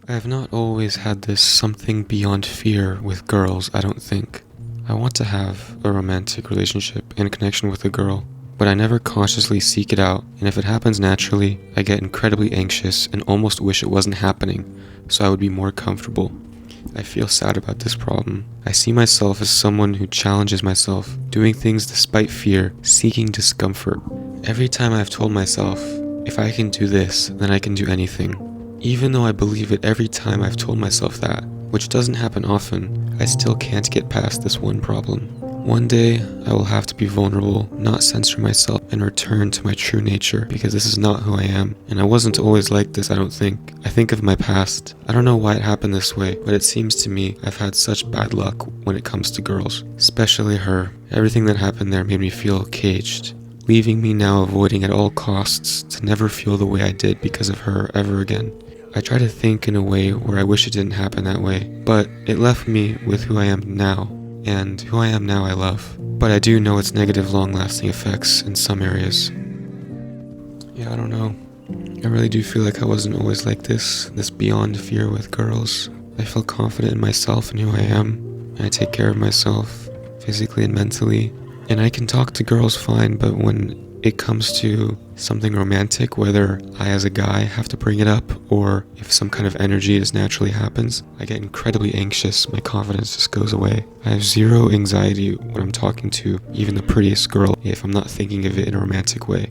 I have not always had this something beyond fear with girls, I don't think. I want to have a romantic relationship and connection with a girl, but I never consciously seek it out, and if it happens naturally, I get incredibly anxious and almost wish it wasn't happening, so I would be more comfortable. I feel sad about this problem. I see myself as someone who challenges myself, doing things despite fear, seeking discomfort. Every time I've told myself, if I can do this, then I can do anything. Even though I believe it every time I've told myself that, which doesn't happen often, I still can't get past this one problem. One day, I will have to be vulnerable, not censor myself, and return to my true nature, because this is not who I am. And I wasn't always like this, I don't think. I think of my past. I don't know why it happened this way, but it seems to me I've had such bad luck when it comes to girls. Especially her. Everything that happened there made me feel caged, leaving me now avoiding at all costs to never feel the way I did because of her ever again. I try to think in a way where I wish it didn't happen that way, but it left me with who I am now. And who I am now I love. But I do know its negative long-lasting effects in some areas. Yeah, I don't know. I really do feel like I wasn't always like this beyond fear with girls. I feel confident in myself and who I am. And I take care of myself, physically and mentally. And I can talk to girls fine, but when it comes to something romantic, whether I as a guy have to bring it up or if some kind of energy just naturally happens, I get incredibly anxious. My confidence just goes away. I have zero anxiety when I'm talking to even the prettiest girl if I'm not thinking of it in a romantic way.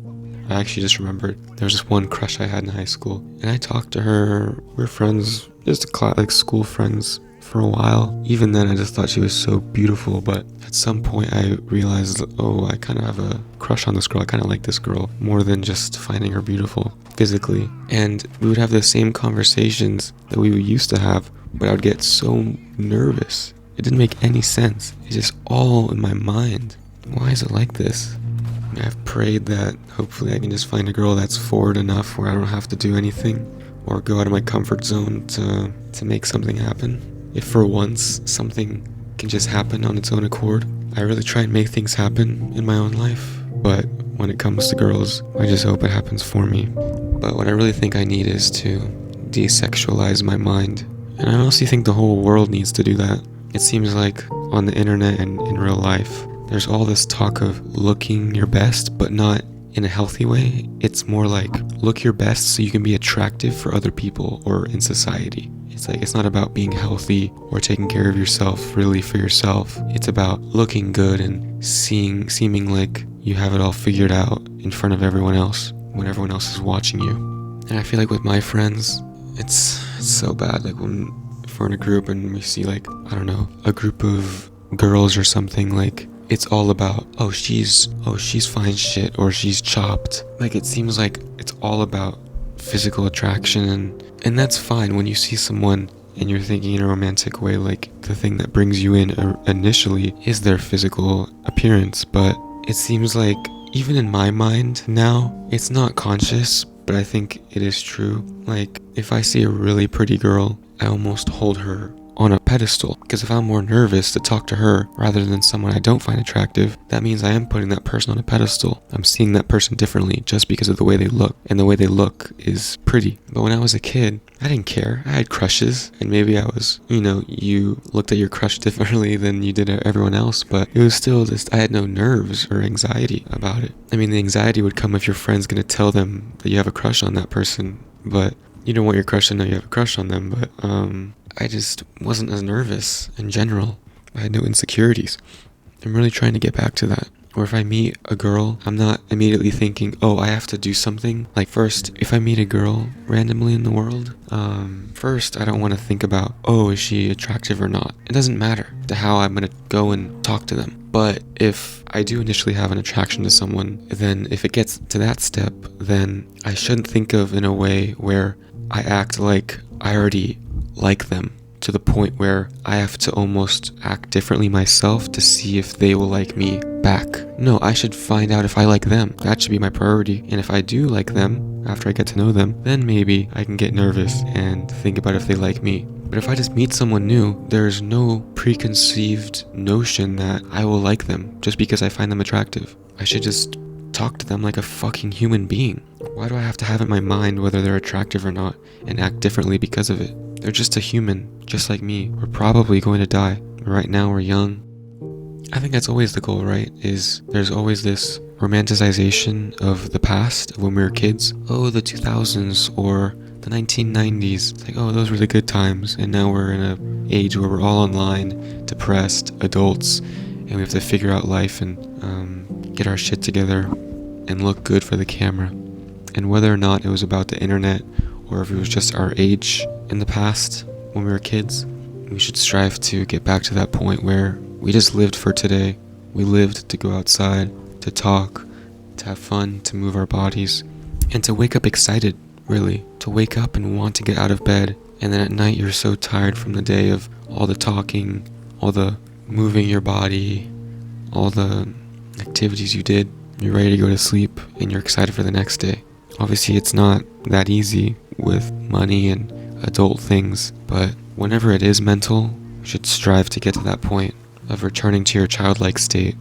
I actually just remembered there was this one crush I had in high school, and I talked to her. We were friends, just like school friends for a while. Even then I just thought she was so beautiful, but at some point I realized, oh, I kind of have a crush on this girl. I kind of like this girl more than just finding her beautiful physically. And we would have the same conversations that we used to have, but I would get so nervous. It didn't make any sense. It's just all in my mind. Why is it like this? I've prayed that hopefully I can just find a girl that's forward enough where I don't have to do anything or go out of my comfort zone to make something happen. If for once something can just happen on its own accord, I really try and make things happen in my own life. But when it comes to girls, I just hope it happens for me. But what I really think I need is to desexualize my mind. And I honestly think the whole world needs to do that. It seems like on the internet and in real life, there's all this talk of looking your best, but not in a healthy way. It's more like look your best so you can be attractive for other people or in society. It's like it's not about being healthy or taking care of yourself really for yourself. It's about looking good and seeming like you have it all figured out in front of everyone else when everyone else is watching you. And I feel like with my friends, it's so bad. Like if we're in a group and we see like, I don't know, a group of girls or something, like it's all about, oh she's fine shit or she's chopped. Like it seems like it's all about physical attraction, and that's fine when you see someone and you're thinking in a romantic way, like the thing that brings you in initially is their physical appearance. But it seems like even in my mind now, it's not conscious, but I think it is true. Like if I see a really pretty girl, I almost hold her on a pedestal, because if I'm more nervous to talk to her rather than someone I don't find attractive, that means I am putting that person on a pedestal. I'm seeing that person differently just because of the way they look, and the way they look is pretty. But when I was a kid, I didn't care. I had crushes, and maybe I was, you looked at your crush differently than you did at everyone else, but it was still just, I had no nerves or anxiety about it. I mean, the anxiety would come if your friend's gonna tell them that you have a crush on that person, but you don't want your crush to know you have a crush on them. But I just wasn't as nervous in general. I had no insecurities. I'm really trying to get back to that. Or if I meet a girl, I'm not immediately thinking, oh, I have to do something. Like first, if I meet a girl randomly in the world, first I don't want to think about, oh, is she attractive or not? It doesn't matter to how I'm going to go and talk to them. But if I do initially have an attraction to someone, then if it gets to that step, then I shouldn't think of in a way where I act like I already like them, to the point where I have to almost act differently myself to see if they will like me back. No, I should find out if I like them. That should be my priority. And if I do like them, after I get to know them, then maybe I can get nervous and think about if they like me. But if I just meet someone new, there's no preconceived notion that I will like them just because I find them attractive. I should just talk to them like a fucking human being. Why do I have to have in my mind whether they're attractive or not and act differently because of it? They're just a human, just like me. We're probably going to die. Right now we're young. I think that's always the goal, right? There's always this romanticization of the past, of when we were kids. Oh, the 2000s or the 1990s. It's like, oh, those were the good times. And now we're in an age where we're all online, depressed, adults, and we have to figure out life and get our shit together and look good for the camera. And whether or not it was about the internet or if it was just our age in the past when we were kids, we should strive to get back to that point where we just lived for today. We lived to go outside, to talk, to have fun, to move our bodies, and to wake up excited, really. To wake up and want to get out of bed, and then at night you're so tired from the day of all the talking, all the moving your body, all the activities you did. You're ready to go to sleep, and you're excited for the next day. Obviously, it's not that easy with money and adult things, but whenever it is mental, you should strive to get to that point of returning to your childlike state